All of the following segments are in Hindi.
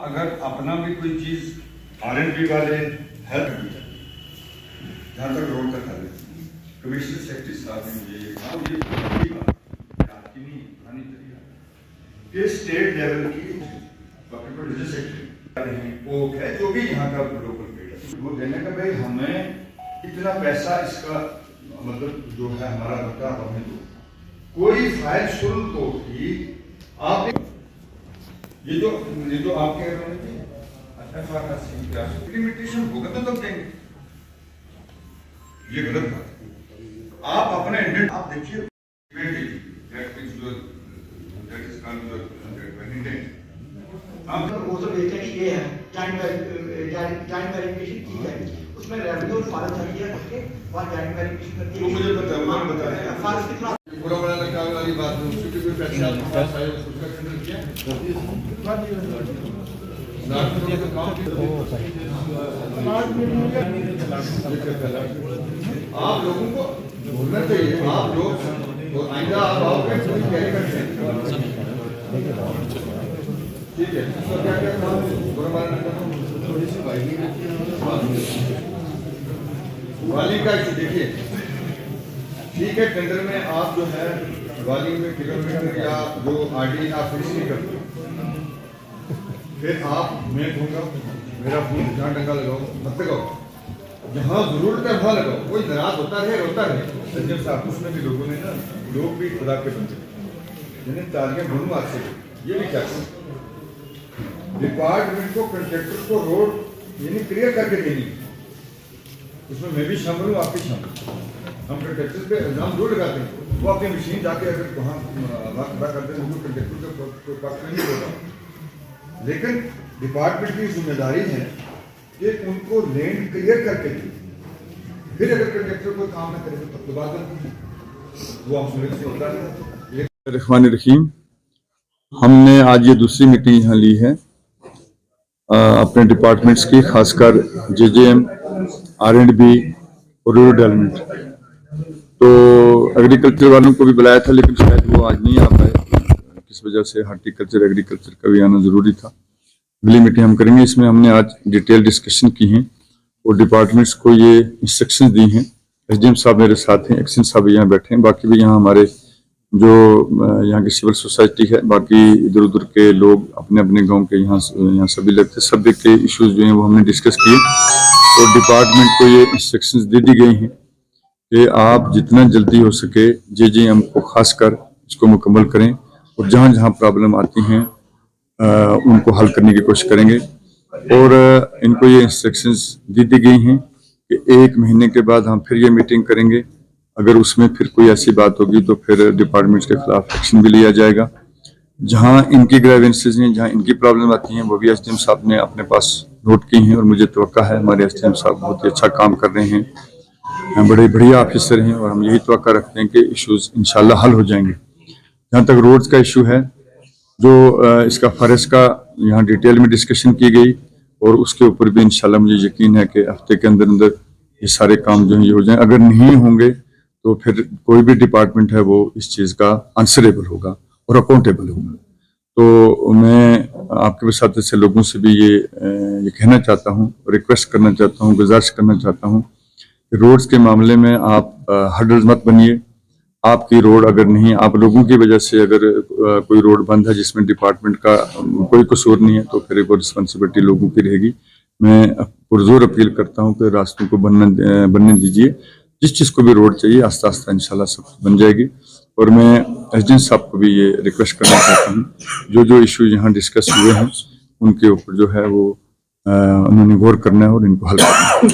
अगर अपना भी कोई चीज R&B वाले हेल्प किया जहाँ तक रोड का था कमिश्नर सेक्रेटरी साहब ने मुझे ये कहा, ये पहली बात आपकी नहीं पुरानी तरीका ये स्टेट लेवल की डॉक्टर सेक्रेटरी कोक है जो भी यहाँ का लोकल पेड़ है वो देने का भाई हमें इतना पैसा इसका मतलब जो है हमारा बता हमें दो कोई फाइल शुल्क को भी आप ये जो आप कह रहे हैं लिमिटेशन होगा तो तब देंगे, ये गलत बात है। आप अपने इंडेंट आप देखिए हम तो वो सब देखते हैं कि ये है जॉइंट वेरिफिकेशन की जाएगी उसमें रेवेन्यू और फॉरेस्ट चाहिए करके वहाँ जॉइंट वेरिफिकेशन करके तो मुझे बताया फॉरेस्ट कितना पूरा बड़ा लगा वाली बात है उसकी कोई पैसा आपके पास आए उसका टेंडर किया आप लोगों को बोलना चाहिए आप लोग आइंदा आप आओगे पूरी तैयारी करते हैं ठीक है तो क्या क्या थोड़ी सी वाली का देखिए ठीक है टेंडर में आप जो है वाली में किलोमीटर या जो आरडी आप फिक्स नहीं करते फिर आप मैं कहूँगा मेरा फूल जहाँ डंगा लगाओ मत लगाओ जहाँ जरूरत है वहाँ लगाओ कोई नाराज होता रहे रोता रहे संजय साहब उसमें भी लोगों ने ना लोग भी खुदा के बंदे यानी तालियां ढूंढ मार से ये भी क्या डिपार्टमेंट को कंट्रेक्टर को रोड यानी क्लियर करके देनी उसमें मैं भी शामिल हूँ आप भी शामिल हम कंट्रेक्टर पे इल्जाम जरूर लगाते हैं वो अपनी मशीन जाके अगर वहाँ अदा करते हैं वो कंट्रेक्टर के पक्ष में नहीं होगा लेकिन डिपार्टमेंट की जिम्मेदारी है कि उनको लैंड क्लियर करके दे फिर अगर कंट्रेक्टर कोई काम न करे तो दोबारा वो हम सुनिश्चित से होता है। रहमान रहीम हमने आज ये दूसरी मीटिंग यहाँ ली है अपने डिपार्टमेंट्स की खासकर JJM R&B और रूरल डेवलपमेंट तो एग्रीकल्चर वालों को भी बुलाया था लेकिन शायद वो आज नहीं आ पाए किस वजह से हार्टिकल्चर एग्रीकल्चर का भी आना जरूरी था। अगली मीटिंग हम करेंगे इसमें हमने आज डिटेल डिस्कशन की है और डिपार्टमेंट्स को ये इंस्ट्रक्शंस दी हैं। SDM साहब मेरे साथ हैं, एक्शन साहब यहाँ बैठे हैं, बाकी भी यहाँ हमारे जो यहाँ की सिविल सोसाइटी है बाकी इधर उधर के लोग अपने अपने गांव के यहाँ सभी लगते सभी के इश्यूज जो हैं वो हमने डिस्कस किए और डिपार्टमेंट को ये इंस्ट्रक्शंस दे दी गई हैं कि आप जितना जल्दी हो सके JJM को खासकर इसको मुकम्मल करें और जहाँ जहाँ प्रॉब्लम आती हैं उनको हल करने की कोशिश करेंगे और इनको ये इंस्ट्रक्शंस दी गई हैं कि 1 महीने के बाद हम फिर ये मीटिंग करेंगे अगर उसमें फिर कोई ऐसी बात होगी तो फिर डिपार्टमेंट्स के खिलाफ एक्शन भी लिया जाएगा। जहाँ इनकी ग्रेवेंसेज हैं जहाँ इनकी प्रॉब्लम आती हैं वो भी SDM साहब ने अपने पास नोट की हैं और मुझे तवक्का है हमारे SDM साहब बहुत ही अच्छा काम कर रहे हैं बड़े बढ़िया ऑफिसर हैं और हम यही तवक्का रखते हैं कि इश्यूज इंशाल्लाह हल हो जाएंगे। जहाँ तक रोड्स का इशू है जो इसका फर्ज का यहाँ डिटेल में डिस्कशन की गई और उसके ऊपर भी इंशाल्लाह मुझे यकीन है कि हफ्ते के अंदर अंदर ये सारे काम जो है ये हो जाए। अगर नहीं होंगे तो फिर कोई भी डिपार्टमेंट है वो इस चीज़ का आंसरेबल होगा और अकाउंटेबल होगा। तो मैं आपके साथ ऐसे लोगों से भी ये कहना चाहता हूँ, रिक्वेस्ट करना चाहता हूँ, गुजारिश करना चाहता हूँ कि रोड्स के मामले में आप हर्डल्स मत बनिए। आपकी रोड अगर नहीं आप लोगों की वजह से अगर कोई रोड बंद है जिसमें डिपार्टमेंट का कोई कसूर नहीं है तो फिर वो रिस्पॉन्सिबिलिटी लोगों की रहेगी। मैं पुरजोर अपील करता हूँ कि रास्तों को बनने दीजिए। जिस चीज़ को भी रोड चाहिए आस्ता आस्ता इंशाल्लाह सब बन जाएगी। और मैं SDM साहब को भी ये रिक्वेस्ट करना चाहता हूँ जो इशू यहाँ डिस्कस हुए हैं उनके ऊपर जो है वो उन्होंने गौर करना है और इनको हल करना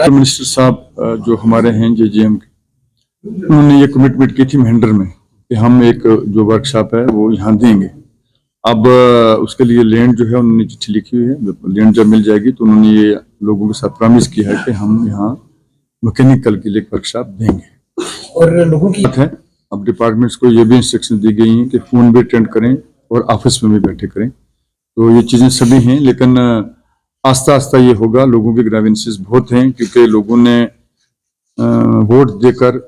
है। मिनिस्टर साहब जो हमारे हैं JJM के उन्होंने ये कमिटमेंट की थी महेंद्र में कि हम एक जो वर्कशॉप है वो यहाँ देंगे। अब उसके लिए लैंड जो है उन्होंने चिट्ठी लिखी हुई है, लैंड जब मिल जाएगी तो उन्होंने ये लोगों के साथ प्रॉमिस किया है कि हम यहाँ मैकेनिकल के लिए एक वर्कशॉप देंगे और लोगों की है। अब डिपार्टमेंट्स को ये भी इंस्ट्रक्शन दी गई हैं कि फोन भी अटेंड करें और ऑफिस में भी बैठे करें। तो ये चीज़ें सभी हैं लेकिन आस्ता आस्ता ये होगा। लोगों के ग्रेवेंसेस बहुत हैं क्योंकि लोगों ने वोट देकर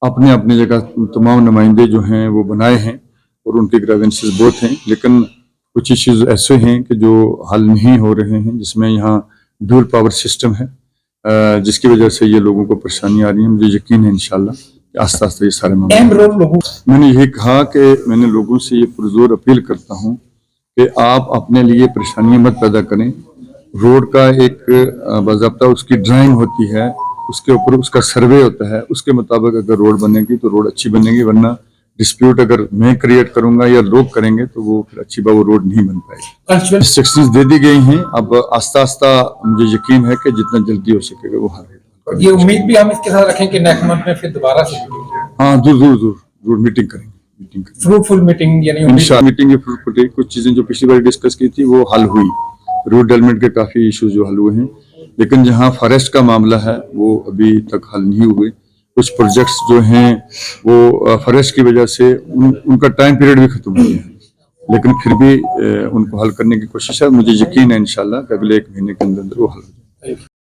अपने अपने जगह तमाम नुमाइंदे जो हैं वो बनाए हैं और उनके ग्रेवेंसेस बहुत हैं लेकिन कुछ इश्यूज ऐसे हैं कि जो हल नहीं हो रहे हैं, जिसमें यहाँ ड्यूल पावर सिस्टम है, जिसकी वजह से ये लोगों को परेशानी आ रही है। मुझे यकीन है इंशाल्लाह कि आस्ते आस्ते ये सारे मामले। मैंने ये कहा कि मैंने लोगों से ये पुरजोर अपील करता हूँ कि आप अपने लिए परेशानियां मत पैदा करें। रोड का एक बाज़ाब्ता उसकी ड्राइंग होती है, उसके ऊपर उसका सर्वे होता है, उसके मुताबिक अगर रोड बनेगी तो रोड अच्छी बनेगी, वरना डिस्प्यूट अगर मैं क्रिएट करूंगा या लोग करेंगे तो वो फिर अच्छी बात वो रोड नहीं बन पाएगी। इंस्ट्रक्शंस दे दी गई हैं, अब आस्ता आस्ता मुझे यकीन है कि जितना जल्दी हो सकेगा वो हल। ये उम्मीद भी हम इसके साथ रखें कि नेक्स्ट मंथ में फिर दोबारा से हाँ जरूर मीटिंग करेंगे। फ्रूटफुल मीटिंग, यानी मीटिंग फ्रूटफुल। कुछ चीजें जो पिछली बार डिस्कस की थी वो हल हुई, रोड डेवलपमेंट के काफी इश्यूज जो हल हुए हैं, लेकिन जहाँ फॉरेस्ट का मामला है वो अभी तक हल नहीं हुए। कुछ प्रोजेक्ट्स जो हैं वो फॉरेस्ट की वजह से उनका टाइम पीरियड भी खत्म हो गया है, लेकिन फिर भी उनको हल करने की कोशिश है। मुझे यकीन है इंशाल्लाह कि अगले 1 महीने के अंदर वो हल हो जाए।